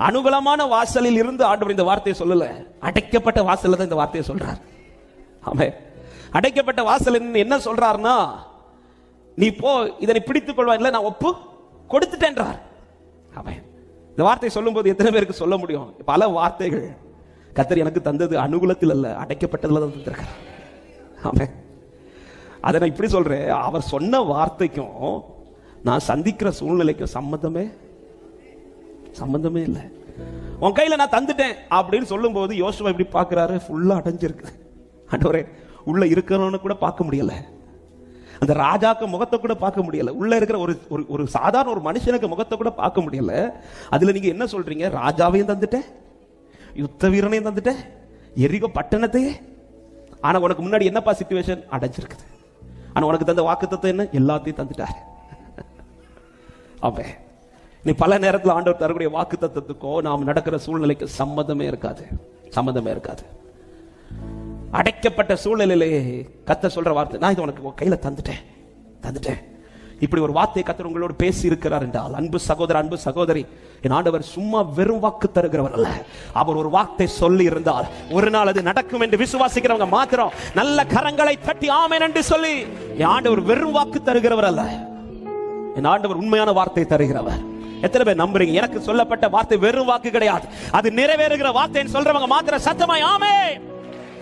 அனுகூலமான வாசலில் இருந்து ஆண்டவர் இந்த வார்த்தையை சொல்லல, அடைக்கப்பட்ட வாசல்ல தான் இந்த வார்த்தையை சொல்றார். ஆமே, அடைக்கப்பட்ட வாசல் என்ன சொல்றாருன்னா, நீ போ, இதனை பிடித்துக் கொள்வா, இல்ல நான் ஒப்பு கொடுத்துட்டேன்றார். ஆமே, இந்த வார்த்தை சொல்லும் போது எத்தனை பேருக்கு சொல்ல முடியும்? பல வார்த்தைகள் கர்த்தர் எனக்கு தந்தது அனுகூலத்தில் அல்ல, அடைக்கப்பட்டதுல தான் தந்திருக்கிறார். ஆமே, அதை நான் இப்படி சொல்றேன், அவர் சொன்ன வார்த்தைக்கும் நான் சந்திக்கிற சூழ்நிலைக்கும் சம்பந்தமே இல்லை. உன் கையில நான் தந்துட்டேன் அப்படின்னு சொல்லும் போது யோசுவா இப்படி பார்க்கிறாரு, ஃபுல்லா அடைஞ்சிருக்கு. ஆண்டவரே, உள்ள இருக்கிறவனு கூட பார்க்க முடியல, அந்த ராஜாக்கு முகத்தை கூட பார்க்க முடியல, உள்ள இருக்கிற ஒரு சாதாரண ஒரு மனுஷனுக்கு முகத்தை கூட பார்க்க முடியல. அதுல நீங்க என்ன சொல்றீங்க? ராஜாவையும் தந்துட்டேன், யுத்த வீரனையும் தந்துட்டேன், எரிகோ பட்டணத்தையே. ஆனா உனக்கு முன்னாடி என்னப்பா சிச்சுவேஷன்? அடைஞ்சிருக்குது. ஆனா உனக்கு தந்த வாக்குத்தத்தம் என்ன? எல்லாத்தையும் தந்துட்டாரு. அப்ப நீ பல நேரத்தில் ஆண்டவர் தரக்கூடிய வாக்கு தத்துவத்துக்கோ நாம் நடக்கிற சூழ்நிலைக்கு சம்மதமே இருக்காது. அடைக்கப்பட்ட சூழ்நிலையிலே கர்த்தர் சொல்ற வார்த்தை, நான் இது உனக்கு கையில தந்துட்டேன். இப்படி ஒரு வார்த்தையை கர்த்தர் உங்களோடு பேசி இருக்கிறார் என்றால், அன்பு சகோதர, அன்பு சகோதரி, என் ஆண்டவர் சும்மா வெறும் வாக்கு தருகிறவர் அல்ல. அவர் ஒரு வார்த்தை சொல்லி இருந்தால் ஒரு நாள் அது நடக்கும் என்று விசுவாசிக்கிறவங்க மாத்திரம் நல்ல கரங்களை தட்டி ஆமென் என்று சொல்லி, என் ஆண்டவர் வெறும் வாக்கு தருகிறவர் அல்ல, என் ஆண்டவர் உண்மையான வார்த்தை தருகிறவர். எத்தனை பேர் நம்புறீங்க? எனக்கு சொல்லப்பட்ட வார்த்தை வெறும் வாக்கு கிடையாது, அது நிறைவேறுகிற வார்த்தை சொல்றவங்க மாத்திரம் சத்தமாய் ஆமென்.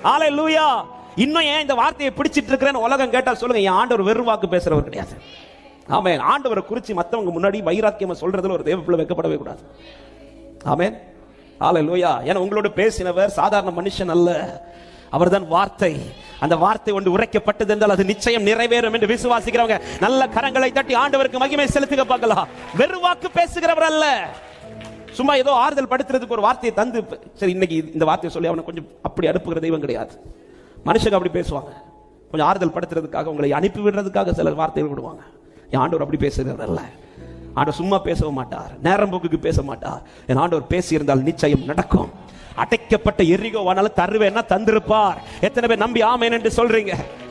ஹalleluya. இன்னும் ஏன் இந்த வார்த்தையை பிடிச்சிட்டு இருக்கிறேன்னு உலகம் கேட்டா சொல்லுங்க, என் ஆண்டவர் வெறும் வாக்கு பேசுறவர் கிடையாது. ஆமென். ஆண்டவரை குறித்து மத்தவங்க முன்னாடி வைராக்கியமா சொல்றதுல ஒரு தேவ பிள்ளை வெட்கப்படவே கூடாது. ஆமென். ஹalleluya. ஏன்னா உங்களோட பேசினவர் சாதாரண மனுஷன் அல்ல, அவர்தான் வார்த்தை. அந்த வார்த்தை ஒன்று உரைக்கப்பட்டது என்றால் அது நிச்சயம் நிறைவேறும் என்று விசுவாசிக்கிறவங்க நல்ல கரங்களை தட்டி ஆண்டவருக்கு மகிமை செலுத்துக பார்க்கலாம். வெறும் வாக்கு பேசுகிறவர் அல்ல, சும்மா ஏதோ ஆறுதல் படுத்துறதுக்கு ஒரு வார்த்தையை தந்து, சரி இன்னைக்கு இந்த வார்த்தையை சொல்லி அவனை கொஞ்சம் அப்படி அனுப்புகிற தெய்வம் கிடையாது. மனுஷங்க அப்படி பேசுவாங்க, கொஞ்சம் ஆறுதல் படுத்துறதுக்காக, உங்களை அனுப்பி விடுறதுக்காக சில வார்த்தைகள் விடுவாங்க. என் ஆண்டவர் அப்படி பேசுகிறது அல்ல. ஆண்டவர் சும்மா பேசவும் மாட்டார், நேரம் போக்குக்கு பேச மாட்டார். என் ஆண்டவர் பேசி இருந்தால் நிச்சயம் நடக்கும். அடைக்கப்பட்ட எரிகோவானால தருவேன்னா தந்திருப்பார். எத்தனை பேர் நம்பி ஆமென் என்று சொல்றீங்க?